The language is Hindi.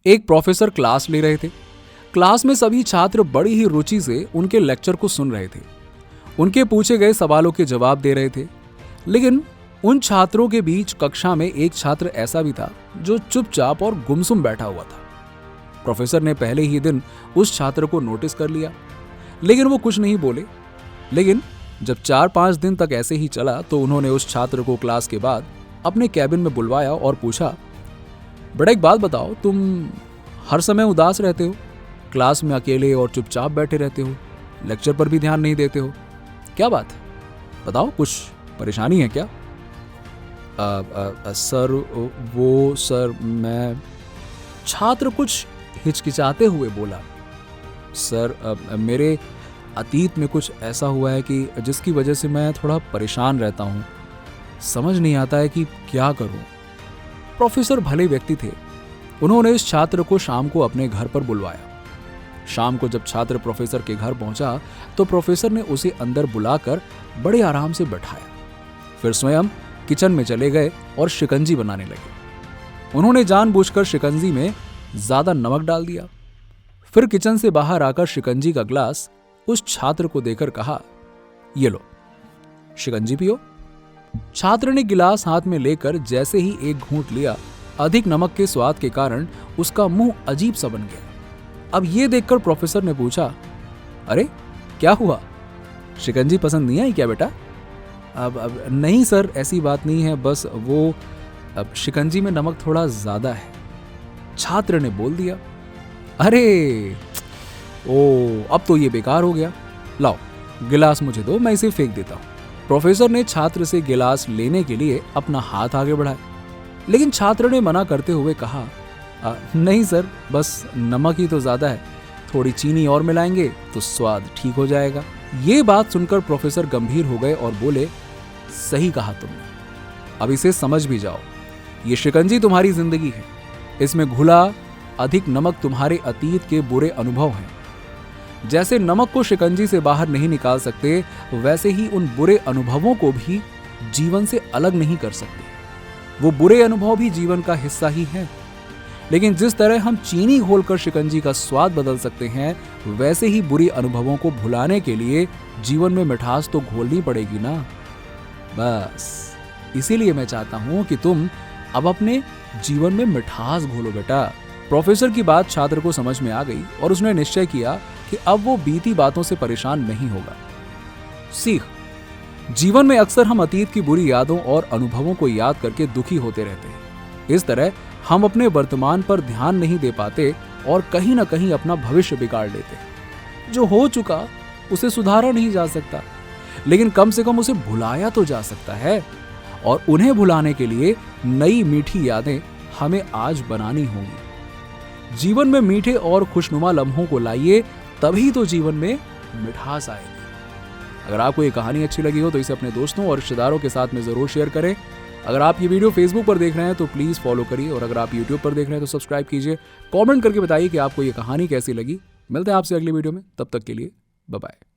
एक प्रोफेसर क्लास ले रहे थे। क्लास में सभी छात्र बड़ी ही रुचि से उनके लेक्चर को सुन रहे थे, उनके पूछे गए सवालों के जवाब दे रहे थे। लेकिन उन छात्रों के बीच कक्षा में एक छात्र ऐसा भी था जो चुपचाप और गुमसुम बैठा हुआ था। प्रोफेसर ने पहले ही दिन उस छात्र को नोटिस कर लिया, लेकिन वो कुछ नहीं बोले। लेकिन जब 4-5 दिन तक ऐसे ही चला तो उन्होंने उस छात्र को क्लास के बाद अपने कैबिन में बुलवाया और पूछा, बेटा एक बात बताओ, तुम हर समय उदास रहते हो, क्लास में अकेले और चुपचाप बैठे रहते हो, लेक्चर पर भी ध्यान नहीं देते हो, क्या बात है? बताओ, कुछ परेशानी है क्या? सर मैं। छात्र कुछ हिचकिचाते हुए बोला, सर मेरे अतीत में कुछ ऐसा हुआ है कि जिसकी वजह से मैं थोड़ा परेशान रहता हूँ, समझ नहीं आता है कि क्या करूँ। प्रोफेसर भले व्यक्ति थे, उन्होंने इस छात्र को शाम को अपने घर पर बुलवाया। शाम को जब छात्र प्रोफेसर के घर पहुंचा तो प्रोफेसर ने उसे अंदर बुलाकर बड़े आराम से बैठाया। फिर स्वयं किचन में चले गए और शिकंजी बनाने लगे। उन्होंने जानबूझकर शिकंजी में ज्यादा नमक डाल दिया। फिर किचन से बाहर आकर शिकंजी का ग्लास उस छात्र को देकर कहा, ये लो, शिकंजी पियो। छात्र ने गिलास हाथ में लेकर जैसे ही एक घूंट लिया, अधिक नमक के स्वाद के कारण उसका मुंह अजीब सा बन गया। अब यह देखकर प्रोफेसर ने पूछा, अरे क्या हुआ, शिकंजी पसंद नहीं आई क्या बेटा? अब नहीं सर, ऐसी बात नहीं है, बस वो अब शिकंजी में नमक थोड़ा ज्यादा है, छात्र ने बोल दिया। अरे अब तो ये बेकार हो गया, लाओ गिलास मुझे दो, मैं इसे फेंक देता हूं। प्रोफेसर ने छात्र से गिलास लेने के लिए अपना हाथ आगे बढ़ाया, लेकिन छात्र ने मना करते हुए कहा, नहीं सर, बस नमक ही तो ज्यादा है, थोड़ी चीनी और मिलाएंगे तो स्वाद ठीक हो जाएगा। ये बात सुनकर प्रोफेसर गंभीर हो गए और बोले, सही कहा तुमने, अब इसे समझ भी जाओ, ये शिकंजी तुम्हारी जिंदगी है, इसमें घुला अधिक नमक तुम्हारे अतीत के बुरे अनुभव हैं। जैसे नमक को शिकंजी से बाहर नहीं निकाल सकते, वैसे ही उन बुरे अनुभवों को भी जीवन से अलग नहीं कर सकते। वो बुरे अनुभव भी जीवन का हिस्सा ही हैं। लेकिन जिस तरह हम चीनी घोलकर शिकंजी का स्वाद बदल सकते हैं, वैसे ही बुरी अनुभवों को भुलाने के लिए जीवन में मिठास तो घोलनी पड़ेगी ना। बस इसीलिए मैं चाहता हूं कि तुम अब अपने जीवन में मिठास घोलो बेटा। प्रोफेसर की बात छात्र को समझ में आ गई और उसने निश्चय किया कि अब वो बीती बातों से परेशान नहीं होगा। सीख, जीवन में अक्सर हम अतीत की बुरी यादों और अनुभवों को याद करके दुखी होते रहते हैं। इस तरह हम अपने वर्तमान पर ध्यान नहीं दे पाते और कहीं ना कहीं अपना भविष्य बिगाड़ लेते हैं। जो हो चुका उसे सुधारा नहीं जा सकता, लेकिन कम से कम उसे भुलाया तो जा सकता है, और उन्हें भुलाने के लिए नई मीठी यादें हमें आज बनानी होंगी। जीवन में मीठे और खुशनुमा लम्हों को लाइए, तभी तो जीवन में मिठास आएगी। अगर आपको ये कहानी अच्छी लगी हो तो इसे अपने दोस्तों और रिश्तेदारों के साथ में जरूर शेयर करें। अगर आप ये वीडियो फेसबुक पर देख रहे हैं तो प्लीज फॉलो करिए, और अगर आप यूट्यूब पर देख रहे हैं तो सब्सक्राइब कीजिए। कमेंट करके बताइए कि आपको ये कहानी कैसी लगी। मिलते हैं आपसे अगली वीडियो में, तब तक के लिए बाय बाय।